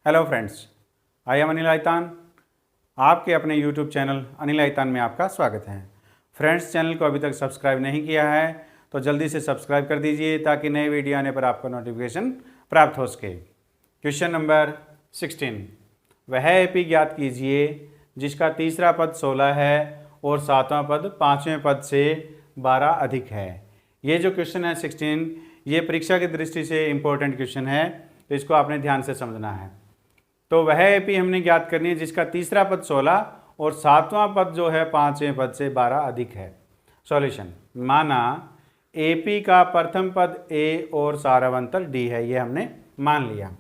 Hello friends, I am Anil आइतान। आपके अपने यूट्यूब चैनल अनिल आइतान में आपका स्वागत है। फ्रेंड्स, चैनल को अभी तक सब्सक्राइब नहीं किया है तो जल्दी से सब्सक्राइब कर दीजिए ताकि नए वीडियो आने पर आपको नोटिफिकेशन प्राप्त हो सके। क्वेश्चन नंबर 16, वह एपी ज्ञात कीजिए जिसका तीसरा पद 16 है और सातवां पद पाँचवें पद से 12 अधिक है। ये जो क्वेश्चन है 16, ये परीक्षा की दृष्टि से इम्पोर्टेंट क्वेश्चन है, तो इसको आपने ध्यान से समझना है। तो वह एपी हमने ज्ञात करनी है जिसका तीसरा पद 16 और सातवां पद जो है पाँचवें पद से 12 अधिक है। सॉल्यूशन, माना एपी का प्रथम पद ए और सारावंतर डी है, ये हमने मान लिया।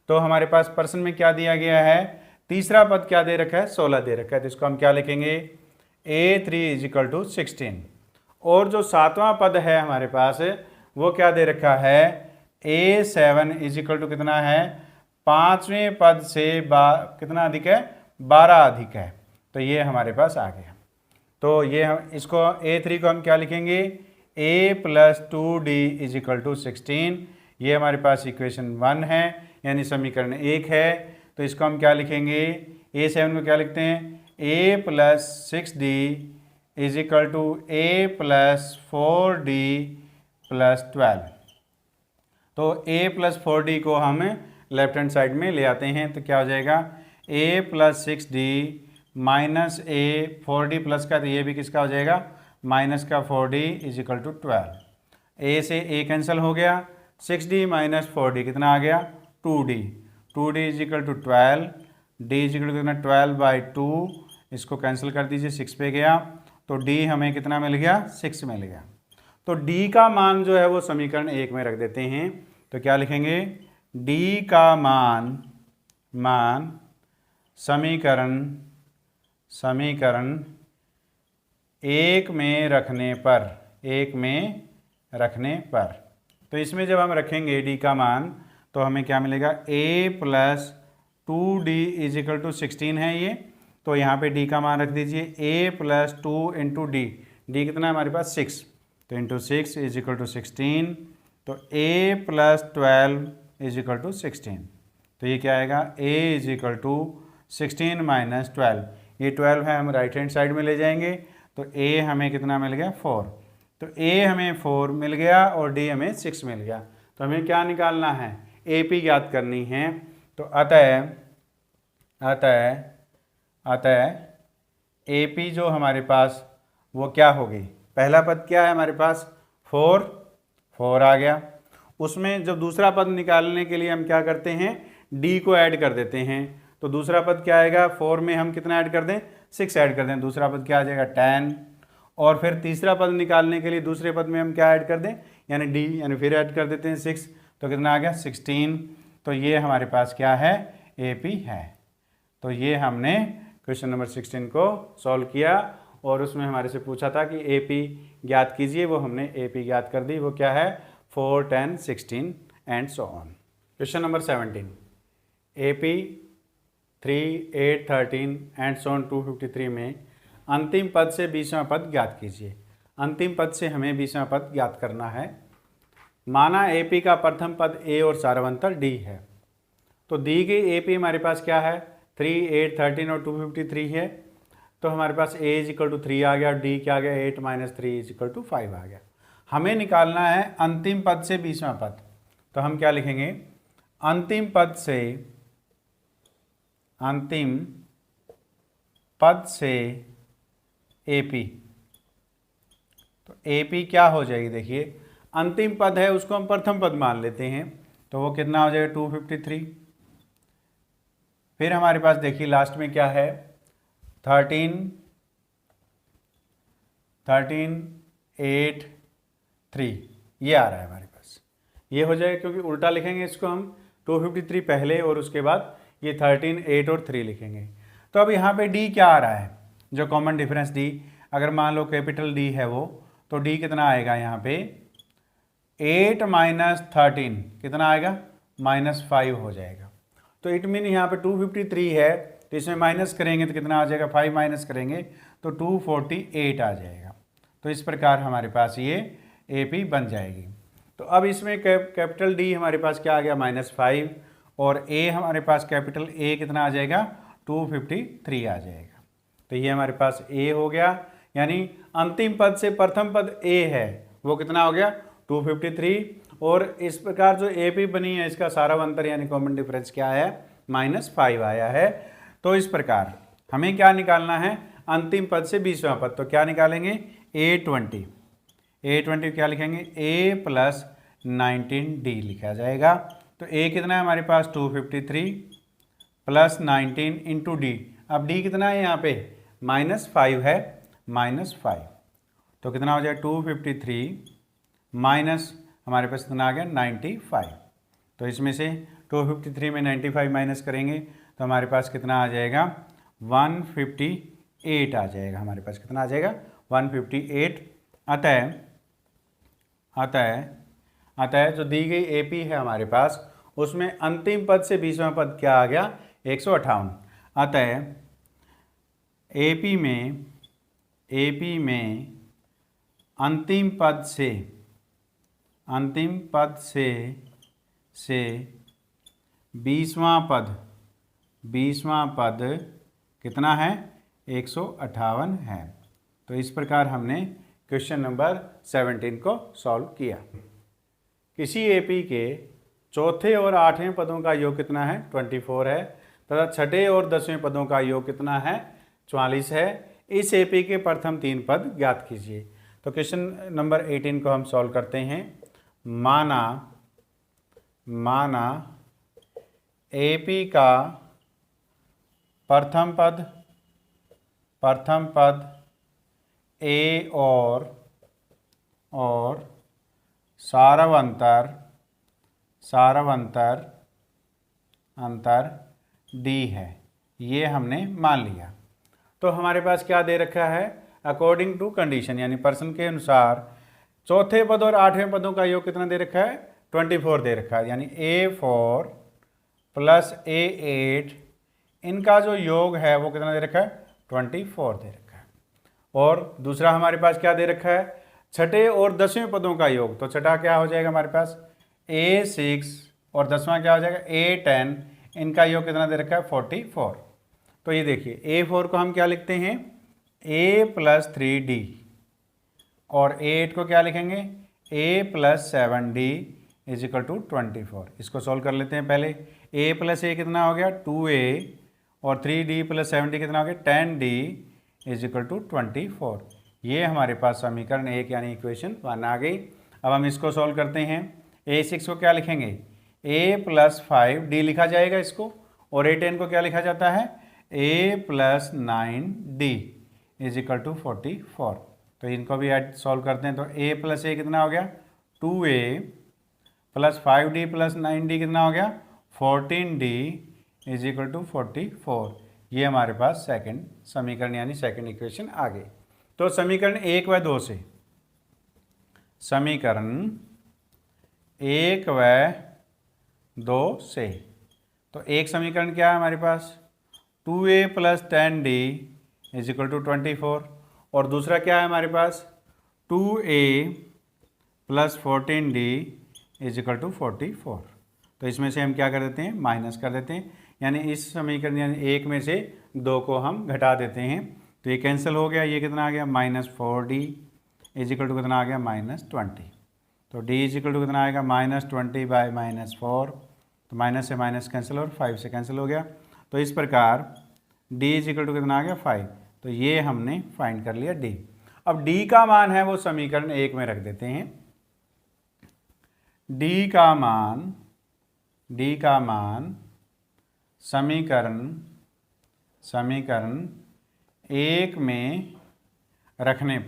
तो हमारे पास प्रश्न में क्या दिया गया है, तीसरा पद क्या दे रखा है, 16 दे रखा है, तो इसको हम क्या लिखेंगे, A3 = 16। और जो सातवां पद है हमारे पास वो क्या दे रखा है, A7 = कितना है, पाँचवें पद से कितना अधिक है, 12 अधिक है। तो ये हमारे पास आ गया। तो ये हम इसको A3 को हम क्या लिखेंगे, A + 2D = 16। ये हमारे पास इक्वेशन 1 है, यानी समीकरण 1 है। तो इसको हम क्या लिखेंगे, A7 को क्या लिखते हैं, A + 6D = A + 4D + 12। तो A + 4D को हम लेफ्ट हैंड साइड में ले आते हैं, तो क्या हो जाएगा, A + 6D - A 4D plus का, तो ये भी किसका हो जाएगा, माइनस का 4D = 12। A से A कैंसिल हो गया, 6D - 4D कितना आ गया, 2D। 2D = 12, D = कितना 12/2, इसको कैंसिल कर दीजिए, 6 पे गया, तो D हमें कितना मिल गया, 6 मिल गया। तो D का मान जो है वो समीकरण 1 में रख देते हैं। तो क्या लिखेंगे, D का मान समीकरण 1 में रखने पर, तो इसमें जब हम रखेंगे D का मान, तो हमें क्या मिलेगा, A + 2D = 16 है ये। तो यहाँ पे D का मान रख दीजिए, A + 2 × D। D कितना है हमारे पास, 6, तो × 6 = 16। तो A + 12 = 16। तो ये क्या आएगा, A = 16 - 12। ये 12 है, हम राइट हैंड साइड में ले जाएंगे, तो A हमें कितना मिल गया, 4। तो A हमें 4 मिल गया और D हमें 6 मिल गया। तो हमें क्या निकालना है, AP ज्ञात करनी है। तो अतः AP जो हमारे पास वो क्या होगी, पहला पद क्या है हमारे पास, 4 आ गया। उसमें जब दूसरा पद निकालने के लिए हम क्या करते हैं, D को ऐड कर देते हैं। तो दूसरा पद क्या आएगा, 4 में हम कितना ऐड कर दें, 6 ऐड कर दें, दूसरा पद क्या आ जाएगा, 10। और फिर तीसरा पद निकालने के लिए दूसरे पद में हम क्या ऐड कर दें, यानी D, यानी फिर ऐड कर देते हैं 6, तो कितना आ गया, 16। तो ये हमारे पास क्या है, AP है। तो ये हमने क्वेश्चन नंबर 16 को सॉल्व किया और उसमें हमारे से पूछा था कि AP ज्ञात कीजिए, वो हमने AP ज्ञात कर दी। वो क्या है, 4, 10, 16 and so on. Question number 17, AP 3, 8, 13 and so on 253 में अंतिम पद से 20वां पद ज्ञात कीजिए। अंतिम पद से हमें 20वां पद ज्ञात करना है। माना AP का प्रथम पद A और सारावंतर D है। तो दी गई AP हमारे पास क्या है, 3, 8, 13 और 253 है। तो हमारे पास A = 3 आ गया और D क्या आ गया, 8 - 3 = 5 आ गया। हमें निकालना है अंतिम पद से 20वां पद। तो हम क्या लिखेंगे, अंतिम पद से AP। तो AP क्या हो जाएगी, देखिए अंतिम पद है उसको हम प्रथम पद मान लेते हैं, तो वो कितना हो जाएगा, 253। फिर हमारे पास देखिए लास्ट में क्या है, 13, 8, 3, ये आ रहा है हमारे पास। ये हो जाएगा क्योंकि उल्टा लिखेंगे इसको हम, 253 पहले और उसके बाद ये 13, 8 और 3 लिखेंगे। तो अब यहाँ पे D क्या आ रहा है, जो कॉमन डिफरेंस D, अगर मान लो कैपिटल D है वो, तो D कितना आएगा यहाँ पे, 8 - 13 कितना आएगा, -5 हो जाएगा। तो इट मीन यहाँ पे 253 है, तो इसमें माइनस करेंगे तो कितना आ जाएगा, 5 माइनस करेंगे तो 248 आ जाएगा। तो इस प्रकार हमारे पास ये AP बन जाएगी। तो अब इसमें कैपिटल D हमारे पास क्या आ गया, -5, और ए हमारे पास कैपिटल ए कितना आ जाएगा 253 आ जाएगा। तो ये हमारे पास ए हो गया, यानी अंतिम पद से प्रथम पद ए है वो कितना हो गया 253। और इस प्रकार जो ए पी बनी है इसका सारावंतर यानी कॉमन डिफरेंस क्या है -5 आया है। तो इस प्रकार हमें क्या निकालना है अंतिम पद से 20वां पद, तो क्या निकालेंगे A20 क्या लिखेंगे A + 19D लिखा जाएगा। तो A कितना है हमारे पास 253 + 19 × D। अब D कितना है यहाँ पे -5 है, -5 तो कितना हो जाए 253 माइनस हमारे पास कितना आ गया 95। तो इसमें से 253 में 95 माइनस करेंगे तो हमारे पास कितना आ जाएगा 158 आ जाएगा। हमारे पास कितना आ जाएगा 158। अतः जो दी गई AP है हमारे पास उसमें अंतिम पद से 20वां पद क्या आ गया 158। अतः AP में अंतिम पद से 20वां पद कितना है 158 है। तो इस प्रकार हमने क्वेश्चन नंबर 17 को सॉल्व किया। किसी AP के चौथे और 8वें पदों का योग कितना है 24 है तथा छठे और 10वें पदों का योग कितना है 44 है। इस AP के प्रथम 3 पद ज्ञात कीजिए। तो क्वेश्चन नंबर 18 को हम सॉल्व करते हैं। माना AP का प्रथम पद A और सारवंतर D है, ये हमने मान लिया। तो हमारे पास क्या दे रखा है अकॉर्डिंग टू कंडीशन यानी प्रश्न के अनुसार चौथे पद और 8वें पदों का योग कितना दे रखा है 24 दे रखा है, यानी A4 + A8 इनका जो योग है वो कितना दे रखा है 24 दे रखा है। और दूसरा हमारे पास क्या दे रखा है छठे और 10वें पदों का योग। तो छठा क्या हो जाएगा हमारे पास A6 और 10वां क्या हो जाएगा A10, इनका योग कितना दे रखा है 44। तो ये देखिए A4 को हम क्या लिखते हैं A + 3D और A8 को क्या लिखेंगे A + 7D = 24। इसको सॉल्व कर लेते हैं। पहले A + A कितना हो गया 2A और 3D + 7D कितना हो गया 10D = 24। ये हमारे पास समीकरण 1 यानी इक्वेशन 1 आ गई। अब हम इसको सॉल्व करते हैं। A6 को क्या लिखेंगे A + 5D लिखा जाएगा इसको, और A10 को क्या लिखा जाता है A + 9D = 44। तो इनको भी ऐड सॉल्व करते हैं। तो A + A कितना हो गया 2A + 5D + 9D कितना हो गया 14D = 44। ये हमारे पास सेकंड समीकरण यानी सेकंड इक्वेशन आ गई। तो समीकरण 1 व 2 से तो एक समीकरण क्या है हमारे पास 2A + 10D = 24 और दूसरा क्या है हमारे पास 2A + 14D = 44। तो इसमें से हम क्या कर देते हैं माइनस कर देते हैं, यानी इस समीकरण यानी 1 में से 2 को हम घटा देते हैं। तो ये कैंसिल हो गया, ये कितना आ गया -4D = कितना आ गया -20। तो D = कितना आएगा -20/-4, तो माइनस से माइनस कैंसिल और 5 से कैंसिल हो गया। तो इस प्रकार D = कितना आ गया 5। तो ये हमने फाइंड कर लिया D। अब D का मान है वो समीकरण 1 में रख देते हैं। D का मान समीकरण 1 में रखने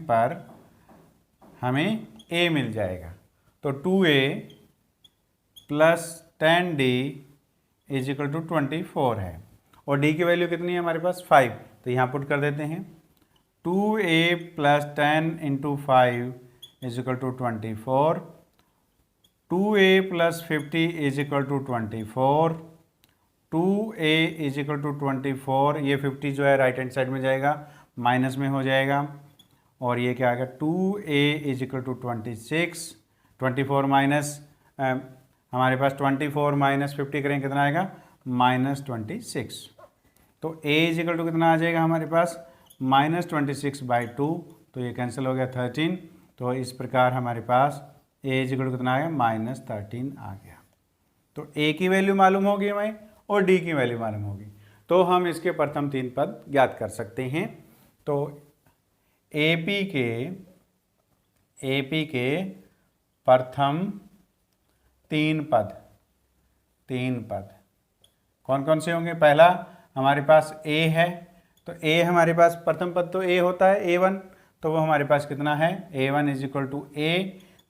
पर हमें A मिल जाएगा। तो 2A + 10D = 24 है और D की वैल्यू कितनी है हमारे पास 5। तो यहाँ पुट कर देते हैं 2A + 10 × 5 = 24, 2A + 50 = 24, 2A = 24। ये 50 जो है राइट हैंड साइड में जाएगा माइनस में हो जाएगा और ये क्या आएगा 2A = 26, 24 माइनस हमारे पास 24 माइनस 50 करेंगे कितना आएगा -26। तो a इज इक्वल टू कितना आ जाएगा हमारे पास -26/2, तो ये कैंसिल हो गया 13। तो इस प्रकार हमारे पास a इज इक्वल टू कितना आ गया -13 आ गया। तो a की वैल्यू मालूम होगी हमें और d की वैल्यू मालूम होगी, तो हम इसके प्रथम 3 पद ज्ञात कर सकते हैं। तो AP के प्रथम 3 पद कौन कौन से होंगे? पहला हमारे पास a है, तो a हमारे पास प्रथम पद तो a होता है a1, तो वो हमारे पास कितना है a1 is equal to a,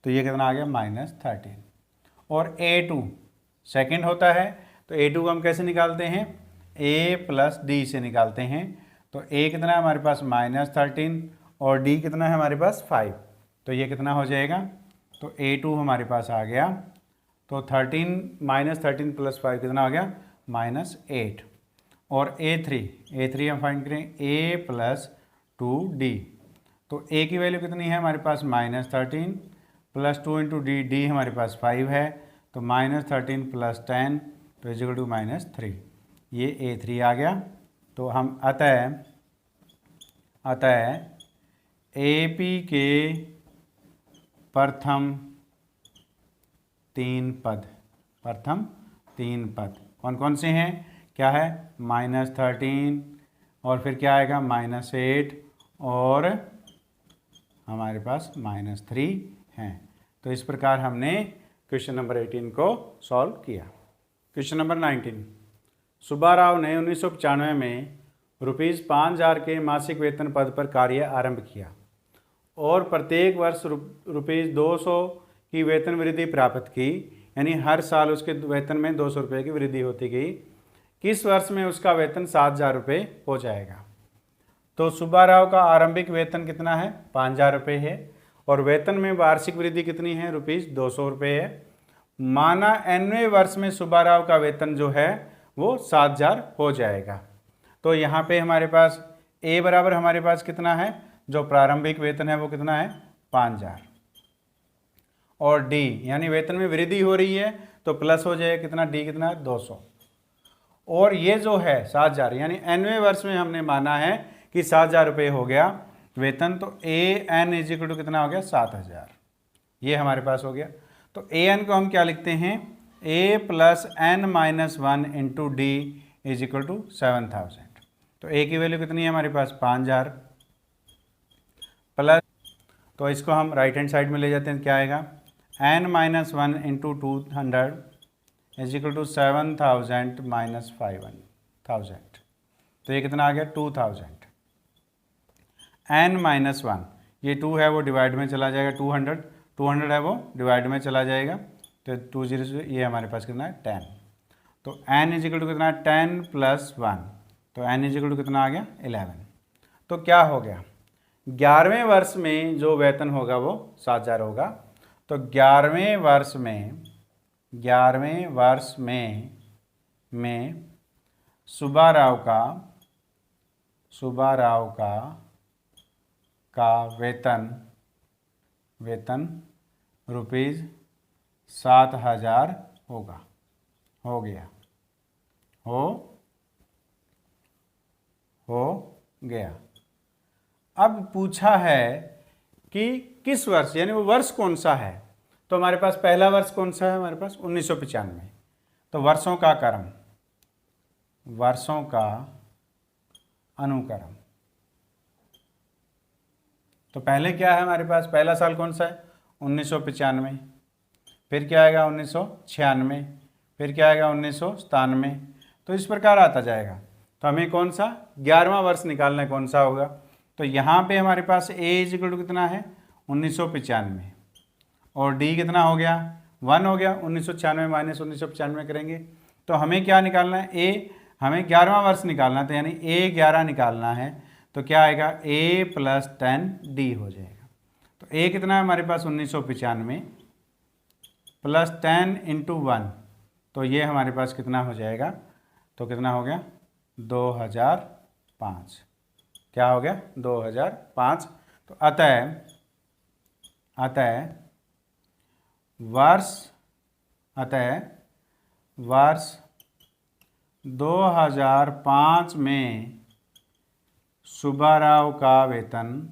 तो ये कितना आ गया -13। और a2 सेकंड होता है, तो a2 को हम कैसे निकालते हैं a प्लस d से निकालते हैं। तो a कितना है हमारे पास -13 और d कितना है हमारे पास 5, तो ये कितना हो जाएगा? तो a2 हमारे पास आ गया, तो 13 प्लस 5 कितना हो गया -8। और a3 हम फाइंड करें a प्लस 2d, तो a की वैल्यू कितनी है हमारे पास -13 प्लस 2 इंटू डी हमारे पास 5 है, तो -13 प्लस 10 तो इज इक्वल टू -3, ये a3 आ गया। तो हम अतः AP के प्रथम 3 पद कौन कौन से हैं? क्या है -13 और फिर क्या आएगा -8 और हमारे पास -3 हैं। तो इस प्रकार हमने क्वेश्चन नंबर 18 को सॉल्व किया। क्वेश्चन नंबर 19, सुब्बाराव ने 1995 में ₹5000 के मासिक वेतन पद पर कार्य आरंभ किया और प्रत्येक वर्ष ₹200 की वेतन वृद्धि प्राप्त की, यानी हर साल उसके वेतन में 200 रुपये की वृद्धि होती गई। किस वर्ष में उसका वेतन 7000 रुपये हो जाएगा? तो सुब्बाराव का आरंभिक वेतन कितना है 5000 रुपये है और वेतन में वार्षिक वृद्धि कितनी है ₹200 रुपये है। माना 90वें वर्ष में सुब्बाराव का वेतन जो है वो 7000 हो जाएगा। तो यहाँ पे हमारे पास a बराबर हमारे पास कितना है, जो प्रारंभिक वेतन है वो कितना है 5000 और d यानी वेतन में वृद्धि हो रही है तो प्लस हो जाएगा कितना d कितना 200 और ये जो है 7000 यानी 90वें वर्ष में हमने माना है कि 7000 रुपये हो गया वेतन, तो an इज इक्वल टू कितना हो गया 7000, ये हमारे पास हो गया। तो an को हम क्या लिखते हैं a plus n-1 into d is equal to 7000। तो a की वैल्यू कितनी है हमारे पास 5000 प्लस, तो इसको हम राइट हैंड साइड में ले जाते हैं, क्या आएगा n-1 into 200 is equal to 7000 minus 5000, तो ये कितना आ गया 2000। n-1 ये 2 है वो डिवाइड में चला जाएगा, 200 है वो डिवाइड में चला जाएगा, तो 2 0 से ये हमारे पास कितना है 10। तो n इज इक्वल टू कितना है 10 प्लस 1, तो n इज इक्वल टू कितना आ गया 11। तो क्या हो गया 11वें वर्ष में जो वेतन होगा वो 7000 होगा। तो 11वें वर्ष में सुब्बाराव का वेतन ₹7000 होगा, हो गया। अब पूछा है कि किस वर्ष, यानी वो वर्ष कौन सा है, तो हमारे पास पहला वर्ष कौन सा है हमारे पास 1995। तो वर्षों का अनुक्रम, तो पहले क्या है हमारे पास पहला साल कौन सा है 1995, फिर क्या आएगा 1996, फिर क्या आएगा 1997, तो इस प्रकार आता जाएगा। तो हमें कौन सा 11वां वर्ष निकालना है, कौन सा होगा। तो यहाँ पे हमारे पास a इज इक्वल टू कितना है 1995 और d कितना हो गया 1 हो गया, 1996 माइनस 1995 करेंगे तो हमें क्या निकालना है a, हमें 11वां वर्ष निकालना था, यानी a 11 निकालना है, तो क्या आएगा a प्लस 10d हो जाएगा। तो a कितना है हमारे पास 1995 प्लस 10 इंटू 1, तो ये हमारे पास कितना हो जाएगा, तो कितना हो गया 2005, क्या हो गया 2005। तो अतः वर्ष अतः वर्ष 2005 में सुब्बाराव का वेतन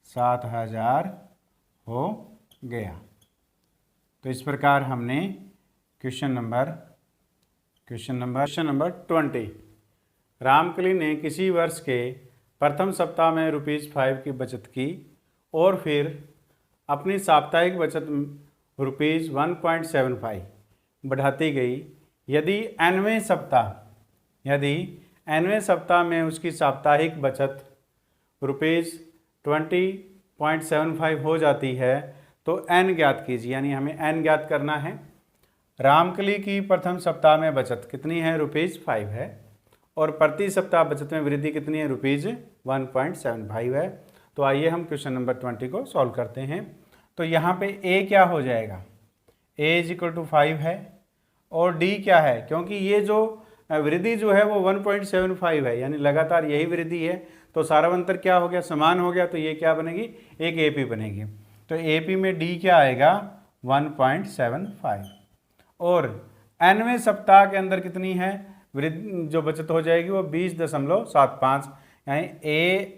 ₹7,000 हो गया। तो इस प्रकार हमने क्वेश्चन नंबर 20, रामकली ने किसी वर्ष के प्रथम सप्ताह में ₹5 की बचत की और फिर अपनी साप्ताहिक बचत ₹1.75 बढ़ाती गई। यदि nवें सप्ताह में उसकी साप्ताहिक बचत ₹20.75 हो जाती है तो n ज्ञात कीजिए, यानी हमें n ज्ञात करना है। रामकली की प्रथम सप्ताह में बचत कितनी है? ₹5 है और प्रति सप्ताह बचत में वृद्धि कितनी है? ₹1.75 है। तो आइए हम क्वेश्चन नंबर 20 को सॉल्व करते हैं। तो यहाँ पे a क्या हो जाएगा? a = 5 है और d क्या है? क्योंकि ये जो वृद्धि जो है वो 1.75 है, यानी लगातार यही वृद्धि है, तो सारावंतर क्या हो गया? समान हो गया। तो ये क्या बनेगी? एक AP बनेगी। तो AP में d क्या आएगा? 1.75। और nवें सप्ताह के अंदर कितनी है वृद्धि जो बचत हो जाएगी? वो 20.75, यानी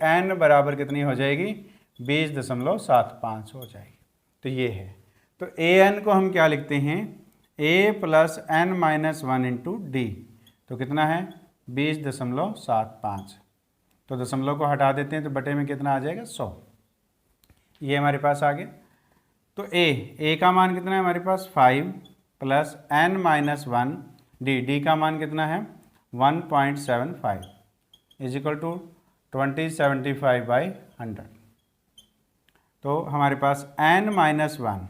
AN बराबर कितनी हो जाएगी? 20.75 हो जाएगी। तो ये है। तो AN को हम क्या लिखते हैं? A + n - 1 × D। तो कितना है? 20.75। तो दशमलव को हटा देते हैं तो बटे में कितना आ जाएगा? 100। ये हमारे पास आ गया। तो A का मान कितना है हमारे पास? 5 + n - 1 D का मान कितना है? 1.75 = 2075/100। तो हमारे पास n - 1,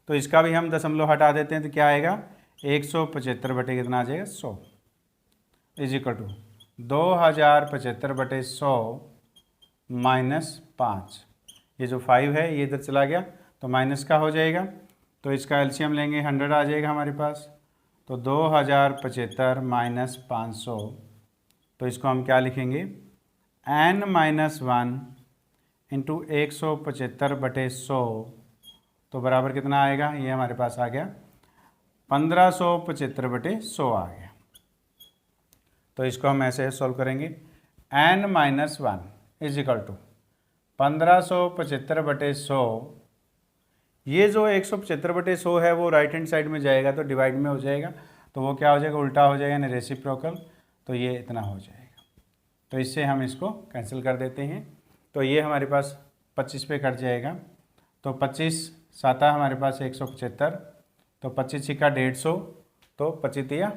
तो इसका भी हम दशमलव हटा देते हैं तो क्या आएगा? 175 बटे कितना आ जाएगा? 100 = 2075/100 - 5। ये जो 5 है ये इधर चला गया तो माइनस का हो जाएगा। तो इसका एलसीएम लेंगे, 100 आ जाएगा हमारे पास। तो 2075 - 500, तो इसको हम क्या लिखेंगे? n - 1 × 175/100, तो बराबर कितना आएगा? ये हमारे पास आ गया 1575/100 आ गया। तो इसको हम ऐसे सॉल्व करेंगे। n - 1 = 1575/100। ये जो 175/100 है वो राइट हैंड साइड में जाएगा तो डिवाइड में हो जाएगा, तो वो क्या हो जाएगा? उल्टा हो जाएगा, यानी रेसिप्रोकल। तो ये इतना हो जाएगा। तो इससे हम इसको कैंसिल कर देते हैं। तो ये हमारे पास 25 पे कट जाएगा। तो 25 7 हमारे पास 175, तो 25 का 150, तो 25 या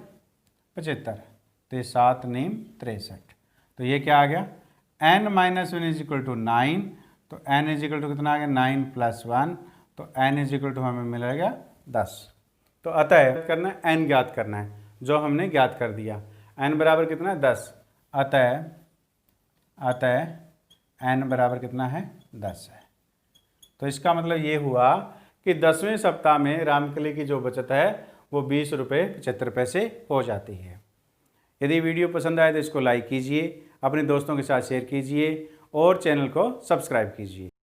75, तो ये 7 9 63। तो ये क्या आ गया? n - 1 = 9, तो n = कितना आ गया? 9 + 1, तो n = हमें मिलेगा 10। तो अतः करना n ज्ञात करना है, जो हमने ज्ञात कर दिया। n बराबर कितना है? 10। अतः n बराबर कितना है? 10 है। तो इसका मतलब ये हुआ कि 10वें सप्ताह में रामकली की जो बचत है वो ₹20.75 हो जाती है। यदि वीडियो पसंद आए तो इसको लाइक कीजिए, अपने दोस्तों के साथ शेयर कीजिए और चैनल को सब्सक्राइब कीजिए।